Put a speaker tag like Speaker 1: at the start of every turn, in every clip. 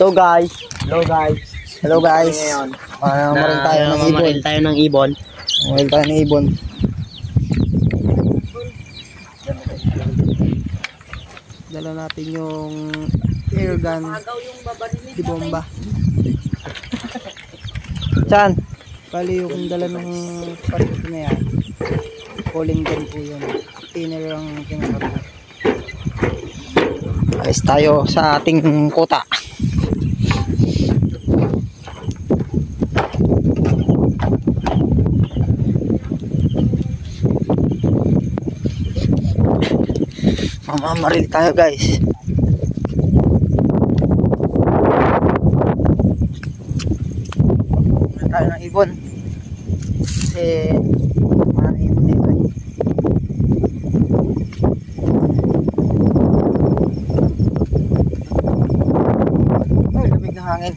Speaker 1: So guys,
Speaker 2: Hello guys.
Speaker 1: hello guys.
Speaker 2: Ngayon,
Speaker 1: Mamaril tayo ng ibon.
Speaker 2: mamaril tayo ng ibon.
Speaker 1: Mamaril tayo ng ibon. Dala natin yung air gun di bomba. Saan? Bali yung dala ng parito na yan. Calling gun po yun. Thinner ang kinakaroon. Ayos tayo sa ating kuta. Mamamaril tayo guys. Tayo ng ibon. Kasi mga ibon dito. Ay, lamig ng hangin.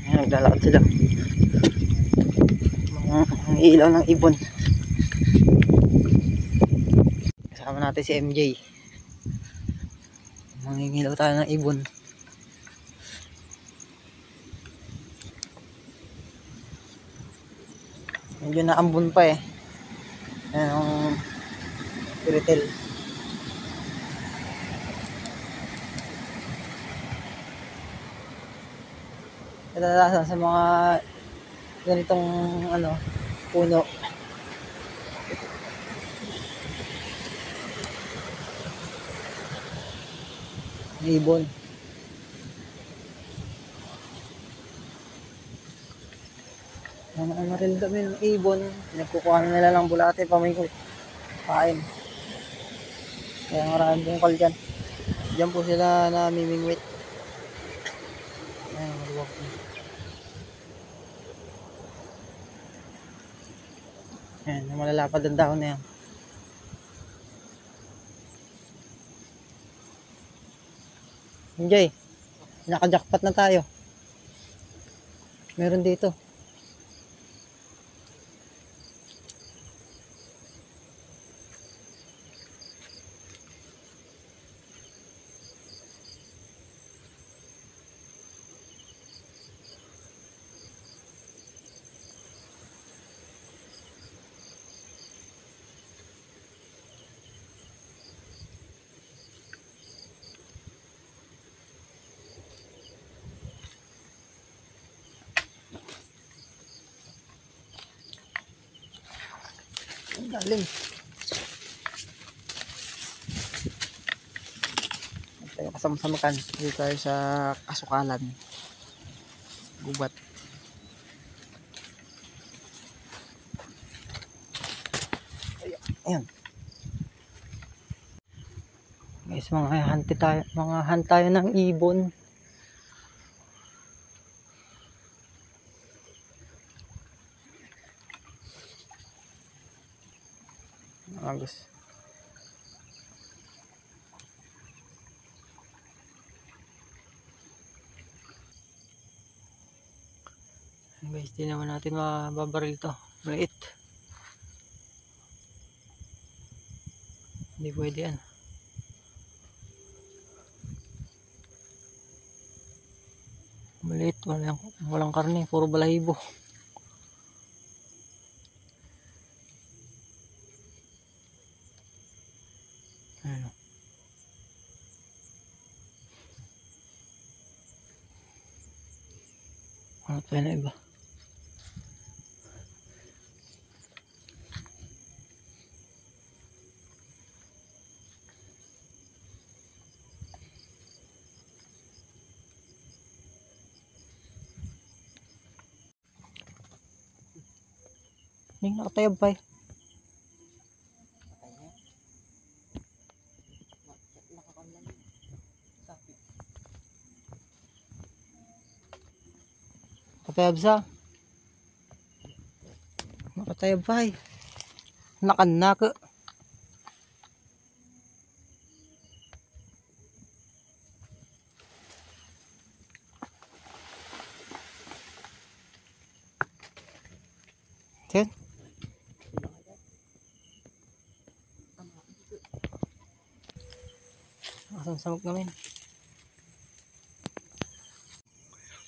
Speaker 1: Ayan, naglalakad sila. Ang ilaw ng ibon. Kasama natin si MJ. Mangingilaw tayo ng ibon. Medyo naambon pa eh. Ayan ang piritel. Kadalasan sa mga ganitong puno. Ibon. Maril kami ng ibon. Nagkukuha na nila ng bulate pamingkot. Kain. Kaya maraming bungkal dyan. Diyan po sila namimingwit. Ayan, maluwag po. Ayan, malalapad ang dahon na yan. Enjoy. Naka-jackpot na tayo. Meron dito. Ang galing. Tayo kasama-samakan. Dito tayo sa kasukalan. Gubat. Ayan. Guys, mga hunt tayo ng ibon. Agos. Guys, di naman natin mababaril to. Maliit. Hindi pwede yan. Maliit, walang karne, puro balahibo. Ano? Ano pa na iba? Hindi nakatayab pa eh. Nakatayab sa? Nakatayab pa eh. Nakanak. Ten? lakas ng samok namin.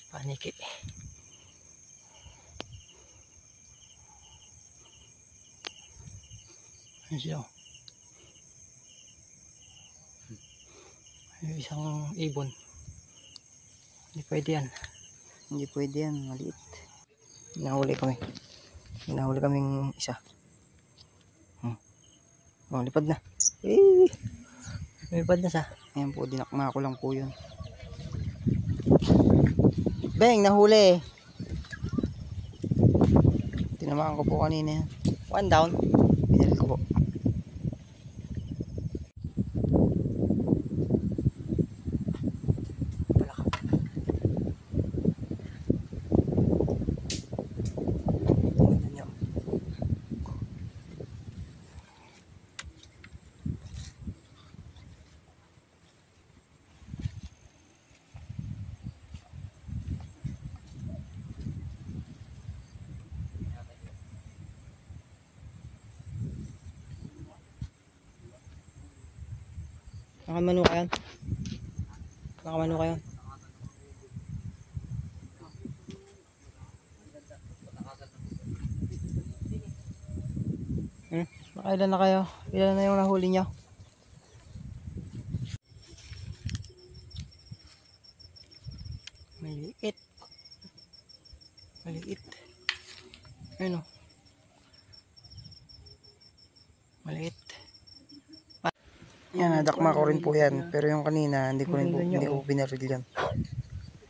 Speaker 1: Paniki. Ano siya? Isang ibon. Hindi pwede yan. Hindi pwede yan. Maliit. Nahuli kami. Nahuli kaming isa. Oh, lipad na. Lipad na siya. Ayan po, dinakma ko lang po yun. Beng, nahuli. Tinamaan ko po kanina yan. One down. Binalik ko po. Nakamano ka yan? Nakamano ka yan? Nakailan na kayo? Ilan na yung nahuli nyo? Maliit. Maliit. Ano? Maliit. Yan, nadakma ko rin po yan. Pero yung kanina, hindi ko binaril yan.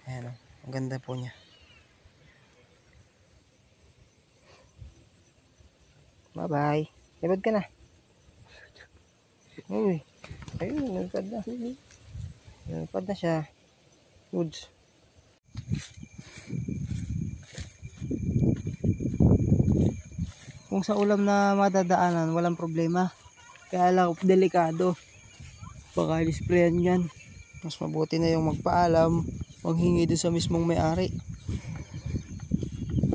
Speaker 1: Ayan o. Ang ganda po niya. Bye-bye. Libad ka na. Uy. Ayun, nalipad na. Nalipad na siya. Goods. Kung sa ulam na madadaanan, walang problema. Kaya lang, delikado. Baka i-sprayan yan. Mas mabuti na yung magpaalam, maghingi doon sa mismong may-ari.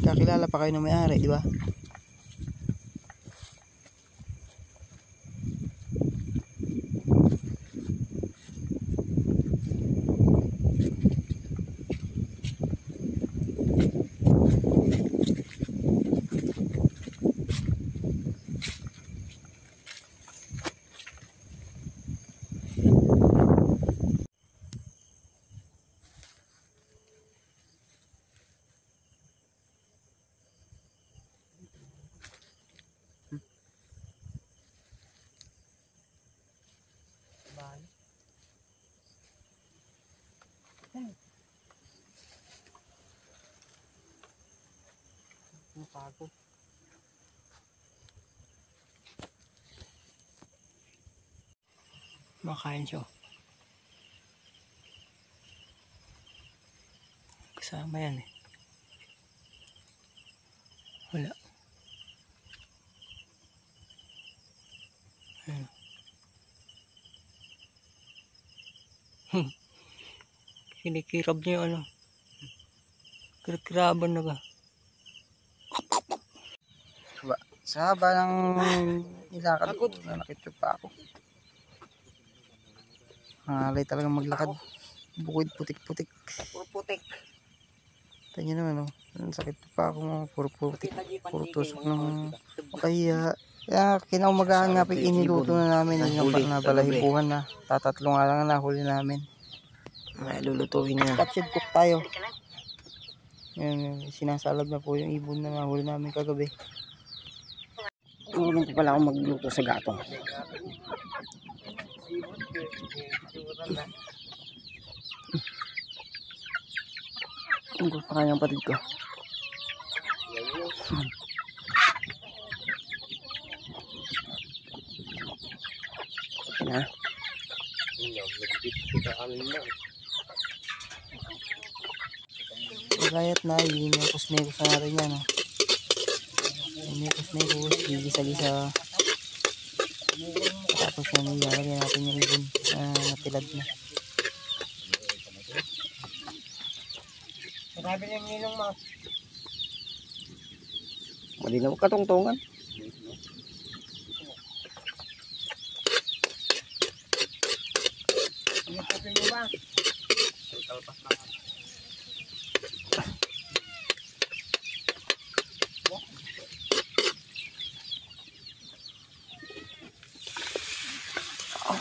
Speaker 1: Kakilala pa kayo ng may-ari, di ba? Napagod. Makain siya. Kasama yan eh. Wala. Kinikirab niya yung ano. Kirkiraban na ka. Sa haba ng nilakad ko, nakityo pa ako. Halay talagang maglakad. Bukid putik-putik.
Speaker 2: Puro putik.
Speaker 1: Tanya naman, oh. Sakit pa ako, puro putik. Puro tusok ng kaya. Kaya kinaumagahan nga iniluto na namin. Yung na balahibuhan na. Tatatlo nga lang na huli namin. Ay, lulutuin na. Captured cook tayo. Yan, sinasalab na po yung ibon na nahuli namin kagabi.
Speaker 2: Tulong ko pala ako magluto sa gatong.
Speaker 1: Ang gusto pa kanyang patid ko.
Speaker 2: Na.
Speaker 1: Gayat na, ilimekos-mekos na natin yan. Ilimekos-mekos, gigisa-gisa. Tapos yan, ilalagyan natin yung ibon na napilad na.
Speaker 2: Sabi niya nilong mga. Malinaw katungtungan.
Speaker 1: Ang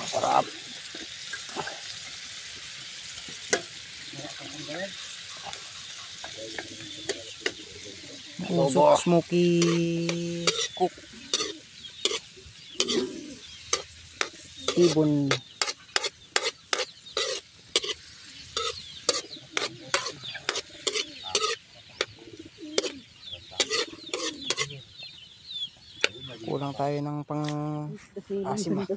Speaker 1: sarap. Usok smoky cook. Ibon. Kulang tayo ng pang asim ah.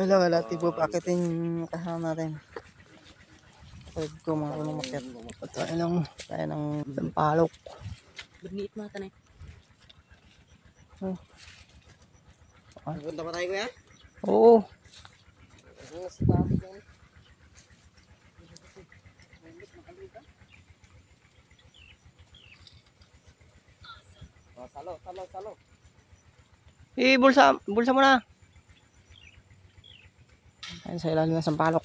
Speaker 1: Wala, tipo pakitin kasama natin. Pwede ko mga umakyat. Tayo ng sampalok.
Speaker 2: Berniit mga tanay.
Speaker 1: Oh.
Speaker 2: Punta pa tayo kuya?
Speaker 1: Oo.
Speaker 2: Salo.
Speaker 1: Bulsa mo na. Ayun sa ilalim ng sampalok.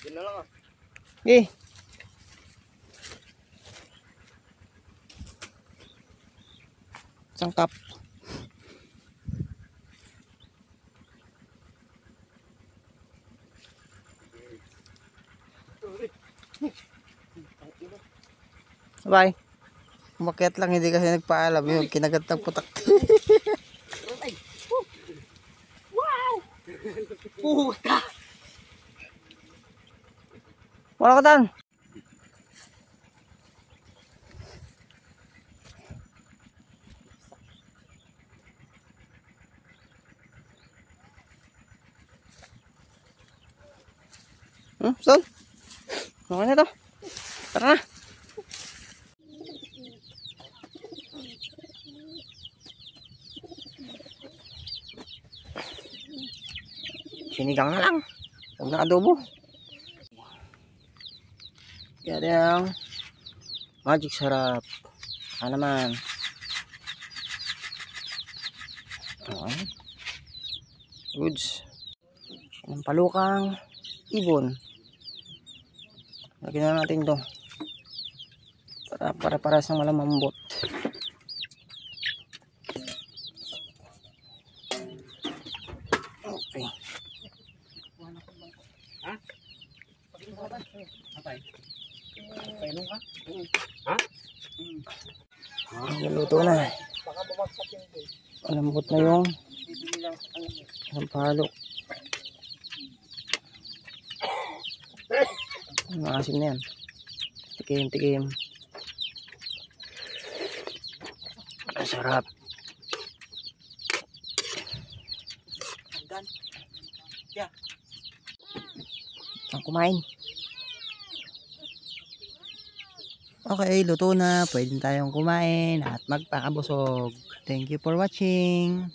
Speaker 2: Yun na lang ah.
Speaker 1: Sangkap. Bye. Umakyat lang, hindi kasi nagpaalam yun. Kinagat ng putak.
Speaker 2: Puta!
Speaker 1: Wala ka tan. Son? Ano na ito? Tara na. Sinigang na lang. Huwag na adobo. Kaya yung magic sarap. Ano naman. Okay. Goods. Ang palukang ibon. Lagyan na natin ito. Para sa malamambot. Okay.
Speaker 2: Ha? Painom ka? Ha?
Speaker 1: Naluto na.
Speaker 2: Baka bumagsak yun eh.
Speaker 1: Malambot na yung
Speaker 2: Bibili lang ano eh.
Speaker 1: sampalok. Maasim na yan. Tikim. Ang sarap.
Speaker 2: Hanggan. Yeah.
Speaker 1: Ang kumain. Okay, luto na. Pwede tayong kumain at magpakabusog. Thank you for watching.